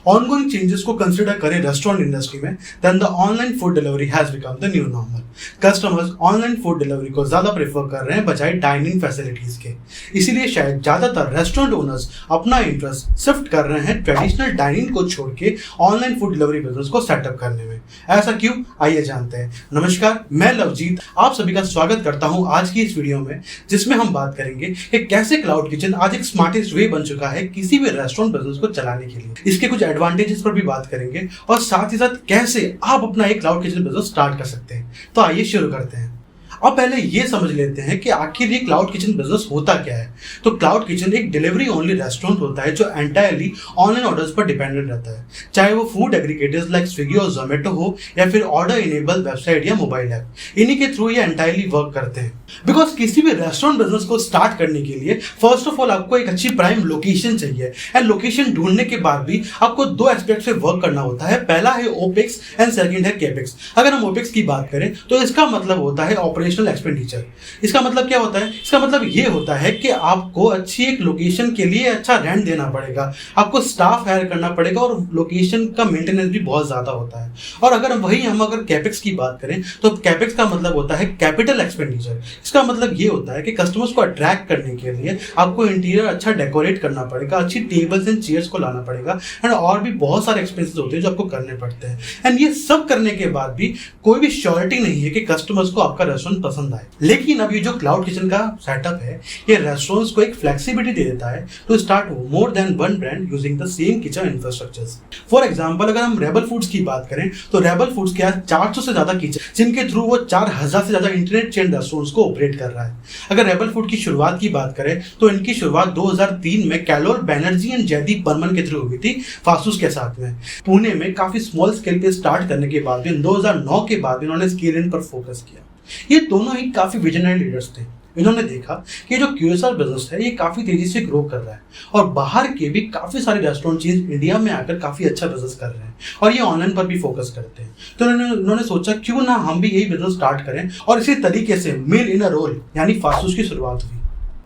ongoing changes को consider करें restaurant industry में, then the online food delivery has become the new normal. Customers online food delivery को ज्यादा prefer कर रहे हैं बजाय डाइनिंग फैसिलिटीज के। इसीलिए शायद ज्यादातर रेस्टोरेंट ओनर्स अपना इंटरेस्ट शिफ्ट कर रहे हैं ट्रेडिशनल डाइनिंग को छोड़ के ऑनलाइन फूड डिलीवरी बिजनेस को सेटअप करने में। ऐसा क्यों, आइए जानते हैं। नमस्कार, मैं लवजीत आप सभी का स्वागत करता हूं आज की इस वीडियो में, जिसमें हम बात करेंगे कि कैसे क्लाउड किचन आज एक स्मार्टेस्ट वे बन चुका है किसी भी रेस्टोरेंट बिजनेस को चलाने के लिए। इसके कुछ एडवांटेजेस पर भी बात करेंगे और साथ ही साथ कैसे आप अपना एक क्लाउड किचन बिजनेस स्टार्ट कर सकते हैं। तो आइए शुरू करते हैं। अब पहले ये समझ लेते हैं कि आखिर ये क्लाउड किचन बिजनेस होता क्या है। तो क्लाउड किचन एक डिलीवरी ओनली रेस्टोरेंट होता है जो एंटायरली ऑनलाइन ऑर्डर्स पर डिपेंडेंट रहता है, चाहे वो फूड एग्रीगेटर्स लाइक स्विगी और जोमेटो हो या फिर ऑर्डर इनेबल वेबसाइट या मोबाइल ऐप, इन्हीं के थ्रू ये एंटायरली वर्क करते हैं। बिकॉज किसी भी रेस्टोरेंट बिजनेस को स्टार्ट करने के लिए फर्स्ट ऑफ ऑल आपको एक अच्छी प्राइम लोकेशन चाहिए, एंड लोकेशन ढूंढने के बाद भी आपको दो एस्पेक्ट से वर्क करना होता है। पहला है ओपेक्स एंड सेकंड है कैपेक्स। अगर हम ओपेक्स की बात करें तो इसका मतलब होता है ऑपरेशनल एक्सपेंडिचर। इसका मतलब क्या होता है? इसका मतलब ये होता है कि आपको अच्छी एक लोकेशन के लिए अच्छा रेंट देना पड़ेगा, आपको स्टाफ हायर करना पड़ेगा और लोकेशन का मेंटेनेंस भी बहुत ज्यादा होता है। और अगर हम कैपेक्स की बात करें तो कैपेक्स का मतलब होता है कैपिटल एक्सपेंडिचर। इसका मतलब ये होता है कि कस्टमर्स को अट्रैक्ट करने के लिए आपको इंटीरियर अच्छा डेकोरेट करना पड़ेगा, अच्छी टेबल्स एंड चेयर्स को लाना पड़ेगा, एंड और भी बहुत सारे एक्सपेंसेस होते हैं जो आपको करने पड़ते हैं। एंड ये सब करने के बाद भी कोई भी श्योरिटी नहीं है कि कस्टमर्स को आपका रेस्टोरेंट पसंद आए। लेकिन अब ये जो क्लाउड किचन का सेटअप है, ये रेस्टोरेंट्स को एक फ्लेक्सिबिलिटी दे देता है to start more than one brand using the same kitchen infrastructures. For example, अगर हम रेबल फूड्स की बात करें तो रेबल फूड्स के 400 से ज्यादा किचन, जिनके थ्रू वो 4000 से ज्यादा इंटरनेट चेन रेस्टोरेंट्स को ऑपरेट कर रहा है। अगर रेबल फूड की शुरुआत की बात करें तो इनकी शुरुआत 2003 में कैलोल बैनर्जी एंड जयदीप बर्मन के थ्रू हुई थी फासूस के साथ में। पुणे में काफी स्मॉल स्केल पे स्टार्ट करने के बाद 2009 के बाद इन्होंने स्केल इन पर फोकस किया। ये दोनों ही काफी विजनरी लीडर्स थे। इन्होंने देखा कि जो QSR बिजनेस है ये काफी तेजी से ग्रो कर रहा है और बाहर के भी काफी सारे रेस्टोरेंट चेन्स इंडिया में आकर काफी अच्छा बिजनेस कर रहे हैं और ये ऑनलाइन पर भी फोकस करते हैं। तो उन्होंने सोचा क्यों ना हम भी यही बिजनेस स्टार्ट करें, और इसी तरीके से मिल इन अ रोल यानी फासूस की शुरुआत हुई।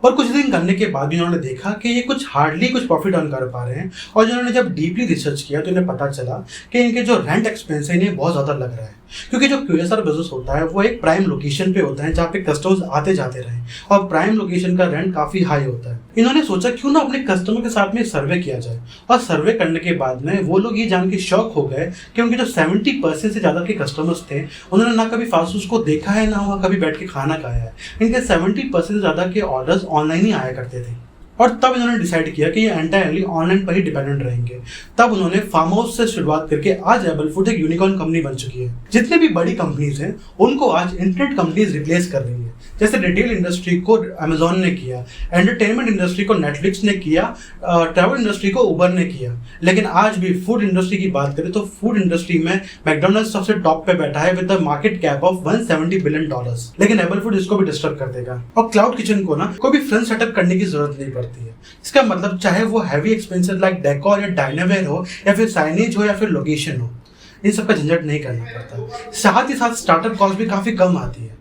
और कुछ दिन करने के बाद भी उन्होंने देखा कि ये हार्डली कुछ प्रॉफिट अर्न कर पा रहे हैं, और जिन्होंने जब डीपली रिसर्च किया तो इन्हें पता चला कि इनके जो रेंट एक्सपेंस है इन्हें बहुत ज़्यादा लग रहा है। क्योंकि जो QSR बिजनेस होता है वो एक प्राइम लोकेशन पे होता है जहाँ पे कस्टमर्स आते जाते रहें, और प्राइम लोकेशन का रेंट काफ़ी हाई होता है। इन्होंने सोचा क्यों ना अपने कस्टमर के साथ में सर्वे किया जाए, और सर्वे करने के बाद में वो लोग ये जान के शॉक हो गए कि उनके जो 70% से ज़्यादा के कस्टमर्स थे उन्होंने ना कभी फासूस को देखा है ना वहाँ कभी बैठ के खाना खाया है। इनके 70% से ज़्यादा के ऑर्डर्स ऑनलाइन ही आया करते थे। और तब इन्होंने डिसाइड किया कि ये एंटायरली ऑनलाइन पर ही डिपेंडेंट रहेंगे। तब उन्होंने फार्म हाउस से शुरुआत करके आज रेबल फूड एक यूनिकॉर्न कंपनी बन चुकी है। जितनी भी बड़ी कंपनीज हैं उनको आज इंटरनेट कंपनीज रिप्लेस कर रही है। जैसे रिटेल इंडस्ट्री को अमेजोन ने किया, एंटरटेनमेंट इंडस्ट्री को नेटफ्लिक्स ने किया, ट्रैवल इंडस्ट्री को उबर ने किया। लेकिन आज भी फूड इंडस्ट्री की बात करें तो फूड इंडस्ट्री में मैकडोनल्ड्स सबसे टॉप पे बैठा है with the market cap of $170 billion. लेकिन रेबल फूड इसको भी डिस्टर्ब कर देगा। और क्लाउड किचन को ना कोई भी फ्रंट सेटअप करने की जरूरत नहीं पड़ती है। इसका मतलब चाहे वो हैवी एक्सपेंसेस लाइक डेकोर या डाइनावेयर हो या फिर साइनेज हो या फिर लोकेशन हो, इन सब का झंझट नहीं करना पड़ता। साथ ही साथ स्टार्टअप कॉस्ट भी काफी कम आती है।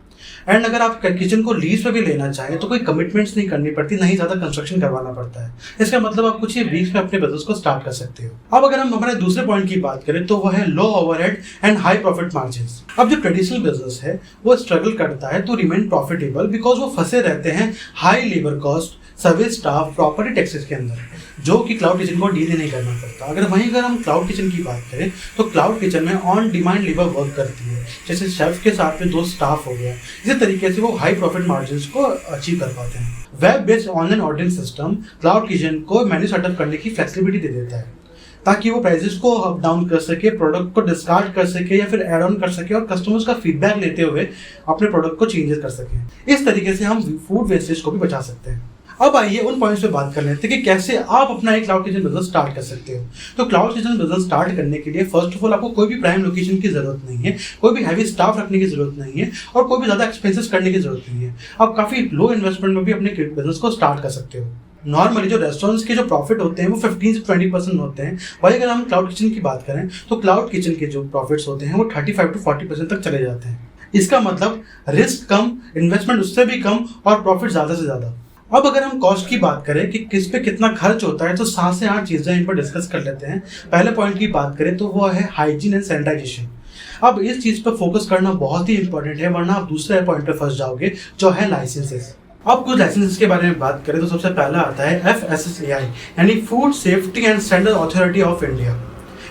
एंड अगर आप किचन को लीज पे भी लेना चाहें तो कोई कमिटमेंट्स नहीं करनी पड़ती, नहीं ज्यादा कंस्ट्रक्शन करवाना पड़ता है। इसका मतलब आप कुछ ही वीक्स में अपने बिजनेस को स्टार्ट कर सकते हो। अब अगर हम हमारे दूसरे पॉइंट की बात करें तो वह है low overhead and high profit margins. अब जो ट्रेडिशनल बिजनेस है वो स्ट्रगल करता है टू रिमेन प्रॉफिटेबल बिकॉज वो फंसे रहते हैं high labour cost, service staff, property taxes के अंदर, जो कि क्लाउड किचन को डील नहीं करना पड़ता। अगर हम क्लाउड किचन की बात करें तो क्लाउड किचन में ऑन डिमांड लेबर वर्क करती है, जैसे शेफ के साथ में 2 स्टाफ हो गया। इसी तरीके से वो हाई प्रॉफिट मार्जिन्स को अचीव कर पाते हैं। Web based online ordering system cloud kitchen को मेन्यू सेटअप करने की फ्लेक्सिबिलिटी दे देता है ताकि वो प्राइसेस को अप डाउन कर सके, प्रोडक्ट को डिस्कार्ड कर सके या फिर ऐड ऑन कर सके, और कस्टमर्स का फीडबैक लेते हुए अपने प्रोडक्ट को चेंजेस कर सके। इस तरीके से हम फूड वेस्टेज को भी बचा सकते हैं। अब आइए उन पॉइंट्स पे बात कर लेते हैं कि कैसे आप अपना एक क्लाउड किचन बिजनेस स्टार्ट कर सकते हो। तो क्लाउड किचन बिजनेस स्टार्ट करने के लिए फर्स्ट ऑफ ऑल आपको कोई भी प्राइम लोकेशन की जरूरत नहीं है, कोई भी हैवी स्टाफ रखने की जरूरत नहीं है, और कोई भी ज्यादा एक्सपेंसेस करने की जरूरत नहीं है। आप काफी लो इन्वेस्टमेंट में भी अपने बिजनेस को स्टार्ट कर सकते हो। नॉर्मली जो रेस्टोरेंट्स के जो प्रॉफिट होते हैं वो 15 से 20% होते हैं। वही अगर हम क्लाउड किचन की बात करें तो क्लाउड किचन के जो प्रॉफिट्स होते हैं वो 35 to 40% तक चले जाते हैं। इसका मतलब रिस्क कम, इन्वेस्टमेंट उससे भी कम और प्रॉफिट ज्यादा से ज्यादा। अब अगर हम कॉस्ट की बात करें कि किस पे कितना खर्च होता है, तो 7 से 8 चीजें इन पर डिस्कस कर लेते हैं। पहले पॉइंट की बात करें तो वो है हाइजीन एंड सैनिटाइजेशन। अब इस चीज पर फोकस करना बहुत ही इंपॉर्टेंट है, वरना आप दूसरे पॉइंट पे फंस जाओगे जो है लाइसेंसेस। अब कुछ लाइसेंसेस के बारे में बात करें तो सबसे पहला आता है FSSAI यानी food safety and standard authority of India.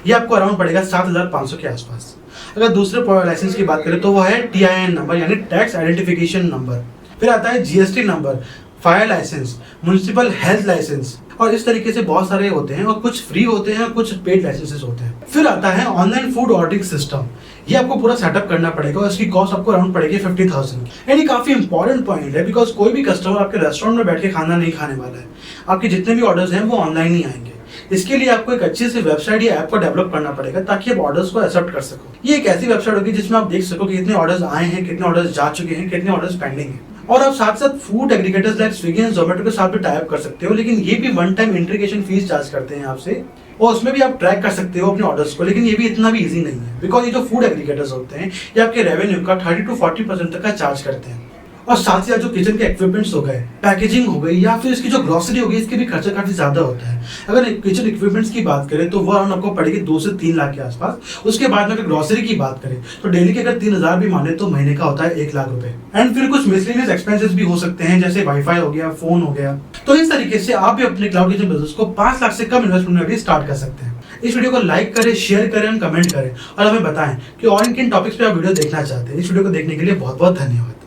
ये आपको अराउंड पड़ेगा 7,500 के आसपास। अगर दूसरे लाइसेंस की बात करें तो वो है TIN नंबर यानी टैक्स आइडेंटिफिकेशन नंबर। फिर आता है GST number, fire licence, municipal health licence, और इस तरीके से बहुत सारे होते हैं और कुछ फ्री होते हैं और कुछ पेड लाइसेंसेस होते हैं। फिर आता है ऑनलाइन फूड ऑर्डरिंग सिस्टम। ये आपको पूरा सेटअप करना पड़ेगा और इसकी कॉस्ट आपको अराउंड पड़ेगी 50,000। यानी काफी इंपॉर्टेंट पॉइंट है, बिकॉज कोई भी कस्टमर आपके रेस्टोरेंट में बैठ के खाना नहीं खाने वाला है। आपके जितने भी ऑर्डर्स हैं वो ऑनलाइन ही आएंगे। इसके लिए आपको एक अच्छी सी वेबसाइट या ऐप को डेवलप करना पड़ेगा ताकि आप ऑर्डर्स को एक्सेप्ट कर सको। ये एक ऐसी वेबसाइट होगी जिसमें आप देख सको कि कितने ऑर्डर्स आए हैं, कितने ऑर्डर्स जा चुके हैं, कितने ऑर्डर्स पेंडिंग हैं। और आप साथ साथ food aggregators like Swiggy and Zomato के साथ भी टाई अप कर सकते हो, लेकिन ये भी one time integration fees charge करते हैं आपसे, और उसमें भी आप ट्रैक कर सकते हो अपने ऑर्डर्स को। लेकिन ये भी इतना भी इजी नहीं है, बिकॉज ये जो फूड एग्रीगेटर्स होते हैं ये आपके रेवेन्यू का 30 to 40% तक का चार्ज करते हैं। और साथ ही साथ जो किचन के इक्विपमेंट्स हो गए, पैकेजिंग हो गई, या फिर इसकी जो ग्रोसरी हो गई, इसके भी खर्चा काफी ज्यादा होता है। अगर किचन इक्विपमेंट्स की बात करें तो वो अराउंड आपको पड़ेगी 2 से 3 लाख के आसपास। उसके बाद में अगर ग्रोसरी की बात करें तो डेली के अगर 3,000 भी माने तो महीने का होता है 1 लाख रुपए। एंड फिर कुछ मिसलेनियस एक्सपेंसेस भी हो सकते हैं, जैसे वाईफाई हो गया, फोन हो गया। तो इस तरीके से आप भी अपने क्लाउड किचन बिजनेस को 5 लाख से कम इन्वेस्टमेंट में भी स्टार्ट कर सकते हैं। इस वीडियो को लाइक करें, शेयर करें और कमेंट करें, और हमें बताएं कि और किन टॉपिक्स पे आप वीडियो देखना चाहते हैं। इस वीडियो को देखने के लिए बहुत बहुत धन्यवाद।